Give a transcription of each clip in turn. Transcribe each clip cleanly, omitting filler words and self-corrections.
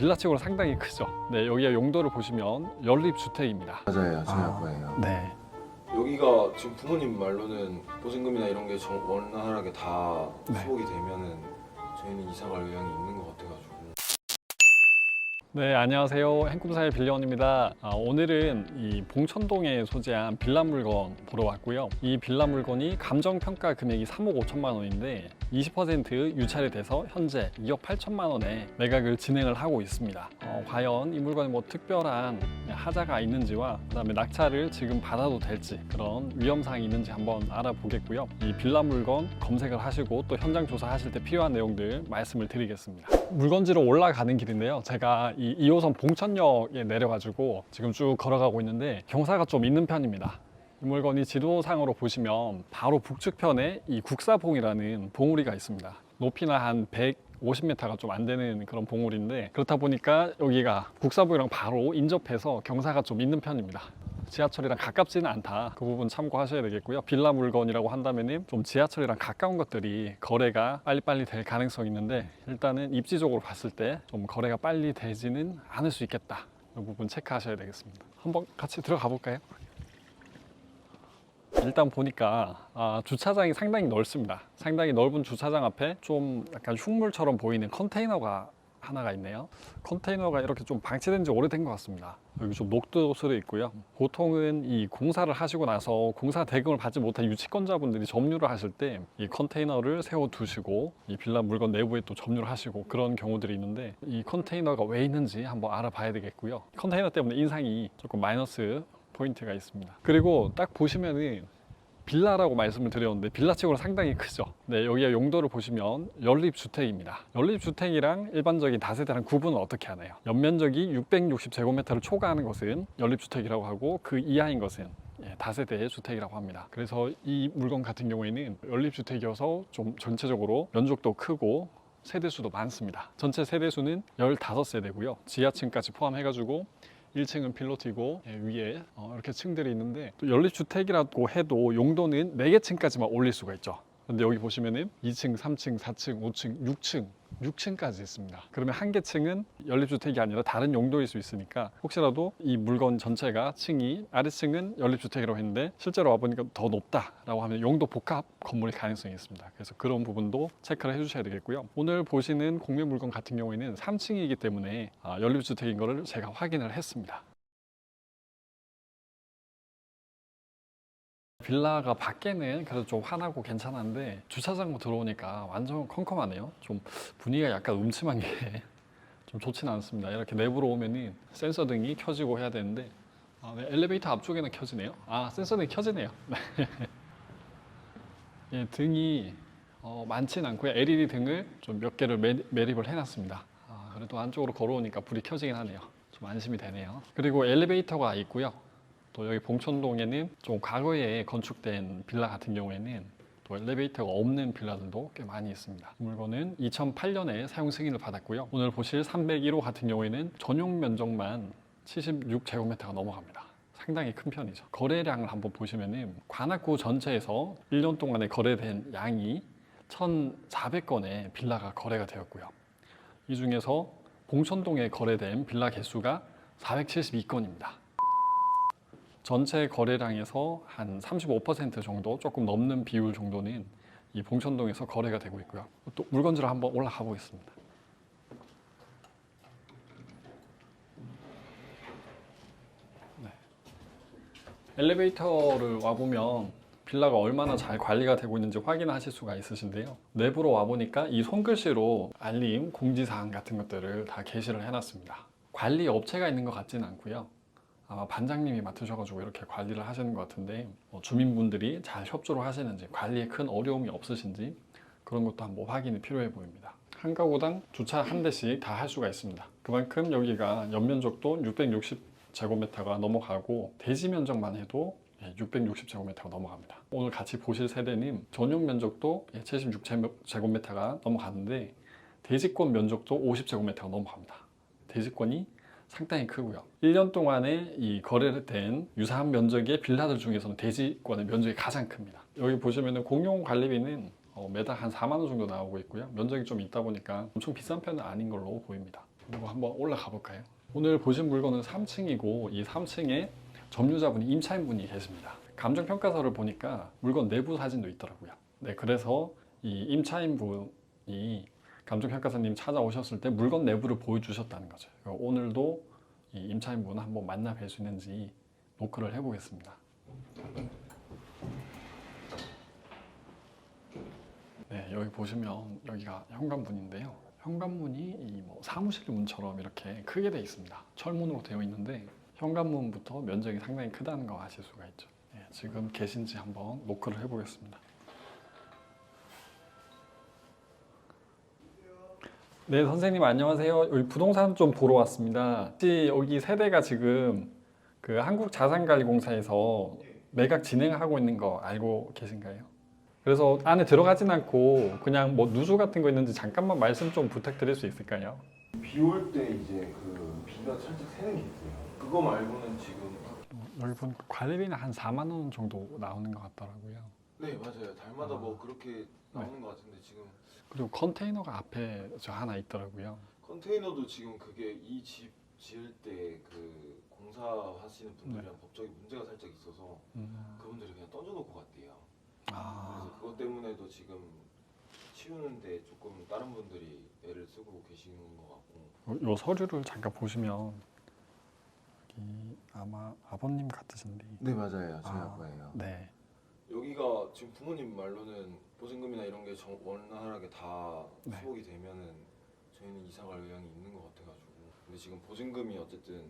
빌라치고는 상당히 크죠. 네, 여기가 용도를 보시면 연립주택입니다. 맞아요, 저희 아빠예요. 네. 여기가 지금 부모님 말로는 보증금이나 이런 게 원활하게 다 네. 수복이 되면은 저희는 이사 갈 의향이 있는 것 같아가지고. 네, 안녕하세요. 행꿈사의 빌려원입니다. 오늘은 이 봉천동에 소재한 빌라 물건 보러 왔고요. 이 빌라 물건이 감정평가 금액이 3억 5천만 원인데 20% 유찰이 돼서 현재 2억 8천만 원에 매각을 진행을 하고 있습니다. 과연 이 물건에 뭐 특별한 하자가 있는지와 그다음에 낙찰을 지금 받아도 될지 그런 위험사항이 있는지 한번 알아보겠고요. 이 빌라 물건 검색을 하시고 또 현장 조사하실 때 필요한 내용들 말씀을 드리겠습니다. 물건지로 올라가는 길인데요. 제가 이 2호선 봉천역에 내려가지고 지금 쭉 걸어가고 있는데 경사가 좀 있는 편입니다. 이 물건이 지도상으로 보시면 바로 북측편에 이 국사봉이라는 봉우리가 있습니다. 높이나 한 150m가 좀 안 되는 그런 봉우리인데 그렇다 보니까 여기가 국사봉이랑 바로 인접해서 경사가 좀 있는 편입니다. 지하철이랑 가깝지는 않다. 그 부분 참고하셔야 되겠고요. 빌라 물건이라고 한다면 좀 지하철이랑 가까운 것들이 거래가 빨리빨리 될 가능성이 있는데 일단은 입지적으로 봤을 때 좀 거래가 빨리 되지는 않을 수 있겠다. 이 부분 체크하셔야 되겠습니다. 한번 같이 들어가 볼까요? 일단 보니까 주차장이 상당히 넓습니다. 상당히 넓은 주차장 앞에 좀 약간 흉물처럼 보이는 컨테이너가 하나가 있네요. 컨테이너가 이렇게 좀 방치된 지 오래된 것 같습니다. 여기 좀 녹도수도 있고요. 보통은 이 공사를 하시고 나서 공사 대금을 받지 못한 유치권자분들이 점유를 하실 때 이 컨테이너를 세워 두시고 이 빌라 물건 내부에 또 점유를 하시고 그런 경우들이 있는데 이 컨테이너가 왜 있는지 한번 알아봐야 되겠고요. 컨테이너 때문에 인상이 조금 마이너스 포인트가 있습니다. 그리고 딱 보시면은 빌라라고 말씀을 드렸는데 빌라치고는 상당히 크죠. 네, 여기가 용도를 보시면 연립주택입니다. 연립주택이랑 일반적인 다세대랑 구분은 어떻게 하나요? 연면적이 660제곱미터를 초과하는 것은 연립주택이라고 하고 그 이하인 것은 다세대 주택이라고 합니다. 그래서 이 물건 같은 경우에는 연립주택이어서 좀 전체적으로 면적도 크고 세대수도 많습니다. 전체 세대수는 15세대고요. 지하층까지 포함해가지고 1층은 필로티고 위에 이렇게 층들이 있는데 또 연립주택이라고 해도 용도는 4개 층까지만 올릴 수가 있죠. 근데 여기 보시면은 2층, 3층, 4층, 5층, 6층까지 있습니다. 그러면 한 개 층은 연립주택이 아니라 다른 용도일 수 있으니까 혹시라도 이 물건 전체가 층이 아래층은 연립주택이라고 했는데 실제로 와보니까 더 높다라고 하면 용도 복합 건물일 가능성이 있습니다. 그래서 그런 부분도 체크를 해주셔야 되겠고요. 오늘 보시는 공매 물건 같은 경우에는 3층이기 때문에 연립주택인 거를 제가 확인을 했습니다. 빌라가 밖에는 그래도 좀 환하고 괜찮은데 주차장으로 들어오니까 완전 컴컴하네요. 좀 분위기가 약간 음침한 게 좀 좋지는 않습니다. 이렇게 내부로 오면은 센서 등이 켜지고 해야 되는데 네, 엘리베이터 앞쪽에는 켜지네요. 센서 등이 켜지네요. 예, 등이 많지는 않고요. LED 등을 좀 몇 개를 매립을 해놨습니다. 그래도 안쪽으로 걸어오니까 불이 켜지긴 하네요. 좀 안심이 되네요. 그리고 엘리베이터가 있고요. 또 여기 봉천동에는 좀 과거에 건축된 빌라 같은 경우에는 또 엘리베이터가 없는 빌라들도 꽤 많이 있습니다. 이 물건은 2008년에 사용 승인을 받았고요. 오늘 보실 301호 같은 경우에는 전용 면적만 76제곱미터가 넘어갑니다. 상당히 큰 편이죠. 거래량을 한번 보시면은 관악구 전체에서 1년 동안에 거래된 양이 1,400건의 빌라가 거래가 되었고요. 이 중에서 봉천동에 거래된 빌라 개수가 472건입니다. 전체 거래량에서 한 35% 정도 조금 넘는 비율 정도는 이 봉천동에서 거래가 되고 있고요. 또 물건지로 한번 올라가 보겠습니다. 네. 엘리베이터를 와보면 빌라가 얼마나 잘 관리가 되고 있는지 확인하실 수가 있으신데요. 내부로 와보니까 이 손글씨로 알림, 공지사항 같은 것들을 다 게시를 해놨습니다. 관리 업체가 있는 것 같지는 않고요. 아마 반장님이 맡으셔가지고 이렇게 관리를 하시는 것 같은데 주민분들이 잘 협조를 하시는지 관리에 큰 어려움이 없으신지 그런 것도 한번 확인이 필요해 보입니다. 한 가구당 주차 한 대씩 다 할 수가 있습니다. 그만큼 여기가 연면적도 660제곱미터가 넘어가고 대지 면적만 해도 660제곱미터가 넘어갑니다. 오늘 같이 보실 세대는 전용 면적도 76제곱미터가 넘어가는데 대지권 면적도 50제곱미터가 넘어갑니다. 대지권이 상당히 크고요. 1년 동안에 이 거래를 된 유사한 면적의 빌라들 중에서는 대지권의 면적이 가장 큽니다. 여기 보시면 공용 관리비는 매달 한 4만 원 정도 나오고 있고요. 면적이 좀 있다 보니까 엄청 비싼 편은 아닌 걸로 보입니다. 그리고 한번 올라가 볼까요? 오늘 보신 물건은 3층이고 이 3층에 점유자분이 임차인분이 계십니다. 감정평가서를 보니까 물건 내부 사진도 있더라고요. 네, 그래서 이 임차인분이 감정평가사님 찾아오셨을 때 물건 내부를 보여주셨다는 거죠. 오늘도 이 임차인분 한번 만나 뵐 수 있는지 노크를 해보겠습니다. 네, 여기 보시면 여기가 현관문인데요. 현관문이 이 사무실 문처럼 이렇게 크게 되어 있습니다. 철문으로 되어 있는데 현관문부터 면적이 상당히 크다는 거 아실 수가 있죠. 네, 지금 계신지 한번 노크를 해보겠습니다. 네, 선생님 안녕하세요. 여기 부동산 좀 보러 왔습니다. 혹시 여기 세대가 지금 그 한국자산관리공사에서 매각 진행하고 있는 거 알고 계신가요? 그래서 안에 들어가진 않고 그냥 뭐 누수 같은 거 있는지 잠깐만 말씀 좀 부탁드릴 수 있을까요? 비 올 때 이제 그 비가 살짝 새는 게 있어요. 그거 말고는 지금 여기 보니까 관리비는 한 4만 원 정도 나오는 것 같더라고요. 네 맞아요. 달마다 뭐 그렇게 나오는 것 같은데 지금 그리고 컨테이너가 앞에 저 하나 있더라고요. 컨테이너도 지금 그게 이 집 지을 때 그 공사하시는 분들이랑 법적인 문제가 살짝 있어서 그분들이 그냥 던져놓고 갔대요. 그래서 그것 때문에도 지금 치우는데 조금 다른 분들이 애를 쓰고 계시는 것 같고. 요 서류를 잠깐 보시면 여기 아마 아버님 같으신데. 네 맞아요. 저희 아빠예요. 네. 여기가 지금 부모님 말로는 보증금이나 이런 게 원활하게 다 네. 수복이 되면은 저희는 이사 갈 의향이 있는 것 같아가지고. 근데 지금 보증금이 어쨌든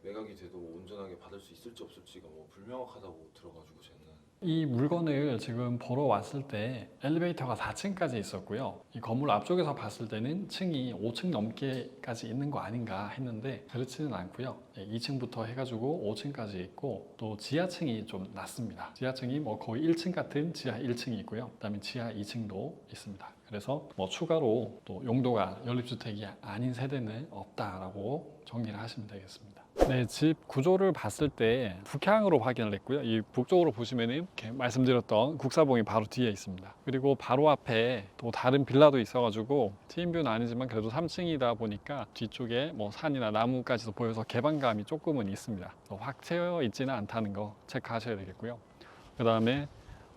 매각이 돼도 온전하게 받을 수 있을지 없을지가 뭐 불명확하다고 들어가지고 저는. 이 물건을 지금 보러 왔을 때 엘리베이터가 4층까지 있었고요. 이 건물 앞쪽에서 봤을 때는 층이 5층 넘게까지 있는 거 아닌가 했는데 그렇지는 않고요. 2층부터 해가지고 5층까지 있고 또 지하층이 좀 낮습니다. 지하층이 뭐 거의 1층 같은 지하 1층이 있고요. 그다음에 지하 2층도 있습니다. 그래서 뭐 추가로 또 용도가 연립주택이 아닌 세대는 없다라고 정리를 하시면 되겠습니다. 네, 집 구조를 봤을 때 북향으로 확인을 했고요. 이 북쪽으로 보시면은 이렇게 말씀드렸던 국사봉이 바로 뒤에 있습니다. 그리고 바로 앞에 또 다른 빌라도 있어가지고 TM뷰는 아니지만 그래도 3층이다 보니까 뒤쪽에 뭐 산이나 나무까지도 보여서 개방감이 조금은 있습니다. 확 채워 있지는 않다는 거 체크하셔야 되겠고요. 그 다음에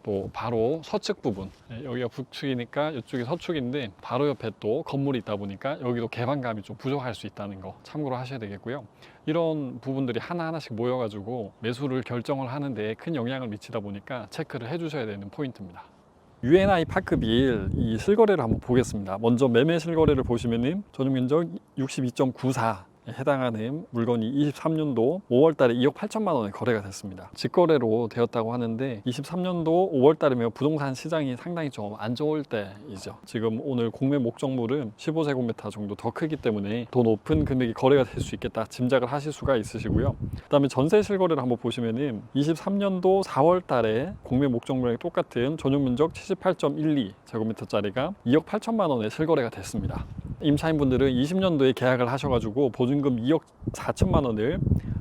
또 바로 서측 부분, 여기가 북측이니까 이쪽이 서축인데 바로 옆에 또 건물이 있다 보니까 여기도 개방감이 좀 부족할 수 있다는 거 참고로 하셔야 되겠고요. 이런 부분들이 하나하나씩 모여가지고 매수를 결정을 하는데 큰 영향을 미치다 보니까 체크를 해주셔야 되는 포인트입니다. UNI 파크빌 이 실거래를 한번 보겠습니다. 먼저 매매 실거래를 보시면은 전용면적 62.94 해당하는 물건이 23년도 5월 달에 2억 8천만 원에 거래가 됐습니다. 직거래로 되었다고 하는데 23년도 5월 달이면 부동산 시장이 상당히 좀 안 좋을 때이죠. 지금 오늘 공매 목적물은 15제곱미터 정도 더 크기 때문에 더 높은 금액이 거래가 될 수 있겠다 짐작을 하실 수가 있으시고요. 그다음에 전세 실거래를 한번 보시면은 23년도 4월 달에 공매 목적물랑 똑같은 전용 면적 78.12제곱미터짜리가 2억 8천만 원에 실거래가 됐습니다. 임차인분들은 20년도에 계약을 하셔가지고 보증금 2억 4천만 원을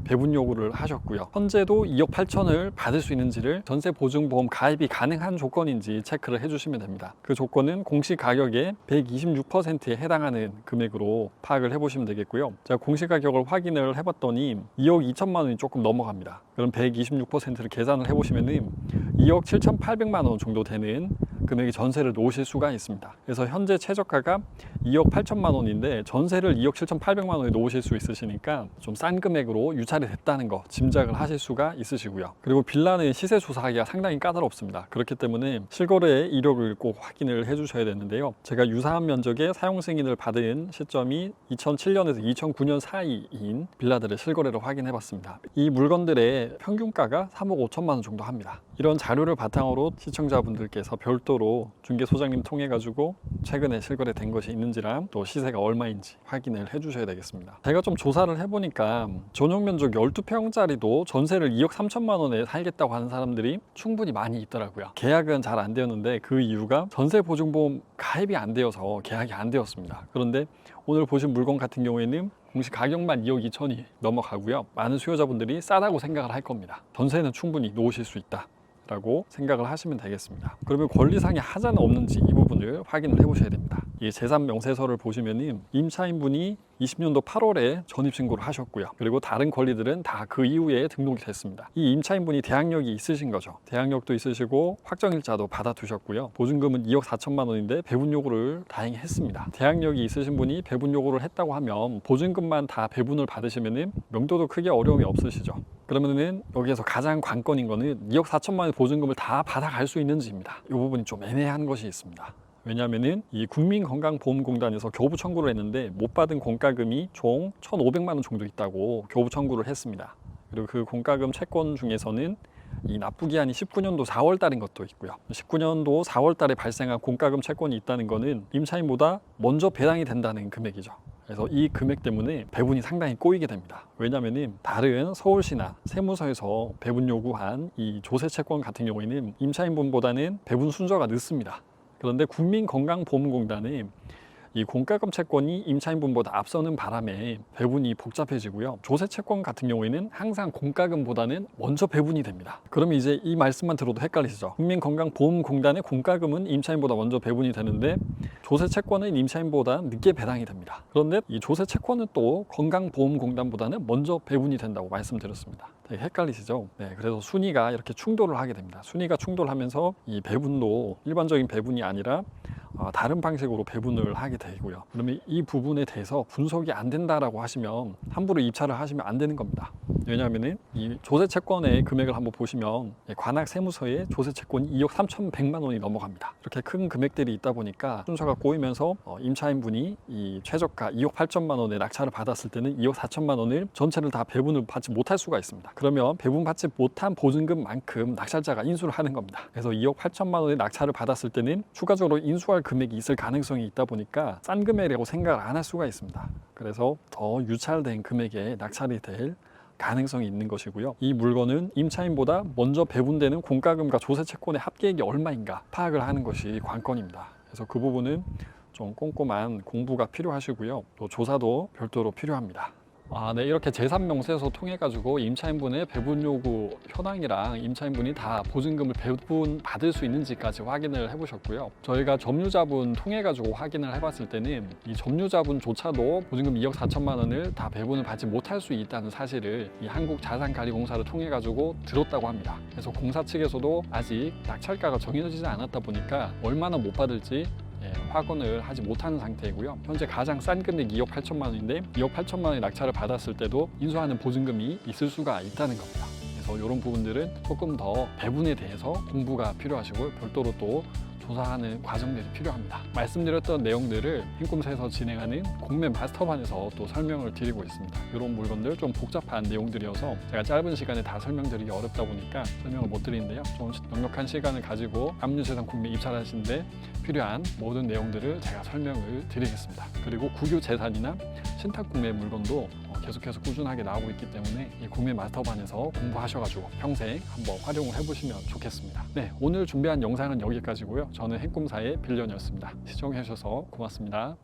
배분 요구를 하셨고요. 현재도 2억 8천을 받을 수 있는지를 전세보증보험 가입이 가능한 조건인지 체크를 해주시면 됩니다. 그 조건은 공시 가격의 126%에 해당하는 금액으로 파악을 해보시면 되겠고요. 제가 공시 가격을 확인을 해봤더니 2억 2천만 원이 조금 넘어갑니다. 그럼 126%를 계산을 해보시면은 2억 7,800만 원 정도 되는 금액의 전세를 놓으실 수가 있습니다. 그래서 현재 최저가가 2억 8천만 원인데 전세를 2억 7,800만 원에 놓으실 수 있으시니까 좀 싼 금액으로 유찰이 됐다는 거 짐작을 하실 수가 있으시고요. 그리고 빌라는 시세 조사하기가 상당히 까다롭습니다. 그렇기 때문에 실거래의 이력을 꼭 확인을 해주셔야 되는데요. 제가 유사한 면적의 사용 승인을 받은 시점이 2007년에서 2009년 사이인 빌라들의 실거래를 확인해 봤습니다. 이 물건들의 평균가가 3억 5천만 원 정도 합니다. 이런 자료를 바탕으로 시청자분들께서 별도로 중개소장님 통해 가지고 최근에 실거래된 것이 있는지랑 또 시세가 얼마인지 확인을 해주셔야 되겠습니다. 제가 좀 조사를 해보니까 전용 면적 12평짜리도 전세를 2억 3천만 원에 살겠다고 하는 사람들이 충분히 많이 있더라고요. 계약은 잘 안 되었는데 그 이유가 전세보증보험 가입이 안 되어서 계약이 안 되었습니다. 그런데 오늘 보신 물건 같은 경우에는 공시 가격만 2억 2천이 넘어가고요. 많은 수요자분들이 싸다고 생각을 할 겁니다. 전세는 충분히 놓으실 수 있다 라고 생각을 하시면 되겠습니다. 그러면 권리상의 하자는 없는지 이 부분을 확인을 해 보셔야 됩니다. 이 제3명세서를 보시면은 임차인분이 20년도 8월에 전입신고를 하셨고요. 그리고 다른 권리들은 다 그 이후에 등록이 됐습니다. 이 임차인분이 대항력이 있으신 거죠. 대항력도 있으시고 확정일자도 받아두셨고요. 보증금은 2억 4천만 원인데 배분 요구를 다행히 했습니다. 대항력이 있으신 분이 배분 요구를 했다고 하면 보증금만 다 배분을 받으시면은 명도도 크게 어려움이 없으시죠. 그러면은 여기에서 가장 관건인 거는 2억 4천만 원의 보증금을 다 받아갈 수 있는지입니다. 이 부분이 좀 애매한 것이 있습니다. 왜냐하면은 이 국민건강보험공단에서 교부 청구를 했는데 못 받은 공과금이 총 1,500만 원 정도 있다고 교부 청구를 했습니다. 그리고 그 공과금 채권 중에서는 이 납부 기한이 19년도 4월 달인 것도 있고요. 19년도 4월 달에 발생한 공과금 채권이 있다는 거는 임차인보다 먼저 배당이 된다는 금액이죠. 그래서 이 금액 때문에 배분이 상당히 꼬이게 됩니다. 왜냐하면 다른 서울시나 세무서에서 배분 요구한 이 조세 채권 같은 경우에는 임차인분보다는 배분 순서가 늦습니다. 그런데 국민건강보험공단은 이 공과금 채권이 임차인분보다 앞서는 바람에 배분이 복잡해지고요. 조세 채권 같은 경우에는 항상 공과금보다는 먼저 배분이 됩니다. 그러면 이제 이 말씀만 들어도 헷갈리시죠? 국민건강보험공단의 공과금은 임차인보다 먼저 배분이 되는데 조세 채권은 임차인보다 늦게 배당이 됩니다. 그런데 이 조세 채권은 또 건강보험공단보다는 먼저 배분이 된다고 말씀드렸습니다. 되게 헷갈리시죠? 네, 그래서 순위가 이렇게 충돌을 하게 됩니다. 순위가 충돌하면서 이 배분도 일반적인 배분이 아니라 다른 방식으로 배분을 하게 되고요. 그러면 이 부분에 대해서 분석이 안 된다라고 하시면 함부로 입찰을 하시면 안 되는 겁니다. 왜냐하면 이 조세 채권의 금액을 한번 보시면 관악 세무서에 조세 채권이 2억 3,100만 원이 넘어갑니다. 이렇게 큰 금액들이 있다 보니까 순서가 꼬이면서 임차인분이 이 최저가 2억 8천만 원의 낙찰을 받았을 때는 2억 4천만 원을 전체를 다 배분을 받지 못할 수가 있습니다. 그러면 배분받지 못한 보증금만큼 낙찰자가 인수를 하는 겁니다. 그래서 2억 8천만 원의 낙찰을 받았을 때는 추가적으로 인수할 금액이 있을 가능성이 있다 보니까 싼 금액이라고 생각을 안 할 수가 있습니다. 그래서 더 유찰된 금액에 낙찰이 될 가능성이 있는 것이고요. 이 물건은 임차인보다 먼저 배분되는 공과금과 조세 채권의 합계액이 얼마인가 파악을 하는 것이 관건입니다. 그래서 그 부분은 좀 꼼꼼한 공부가 필요하시고요. 또 조사도 별도로 필요합니다. 네, 이렇게 제3명세서 통해 가지고 임차인분의 배분 요구 현황이랑 임차인분이 다 보증금을 배분 받을 수 있는지까지 확인을 해보셨고요. 저희가 점유자분 통해 가지고 확인을 해봤을 때는 이 점유자분조차도 보증금 2억 4천만 원을 다 배분을 받지 못할 수 있다는 사실을 이 한국자산관리공사를 통해 가지고 들었다고 합니다. 그래서 공사 측에서도 아직 낙찰가가 정해지지 않았다 보니까 얼마나 못 받을지 확언을 하지 못하는 상태이고요. 현재 가장 싼 금액 2억 8천만 원인데 2억 8천만 원의 낙찰을 받았을 때도 인수하는 보증금이 있을 수가 있다는 겁니다. 그래서 이런 부분들은 조금 더 배분에 대해서 공부가 필요하시고 별도로 또 조사하는 과정들이 필요합니다. 말씀드렸던 내용들을 힘꿈새에서 진행하는 공매 마스터반에서 또 설명을 드리고 있습니다. 이런 물건들 좀 복잡한 내용들이어서 제가 짧은 시간에 다 설명드리기 어렵다 보니까 설명을 못 드리는데요. 좀 넉넉한 시간을 가지고 압류재산 공매 입찰하시는데 필요한 모든 내용들을 제가 설명을 드리겠습니다. 그리고 국유 재산이나 신탁 공매 물건도 계속해서 꾸준하게 나오고 있기 때문에 이 공매 마스터반에서 공부하셔가지고 평생 한번 활용을 해보시면 좋겠습니다. 네, 오늘 준비한 영상은 여기까지고요. 저는 행꿈사의 빌런이었습니다. 시청해주셔서 고맙습니다.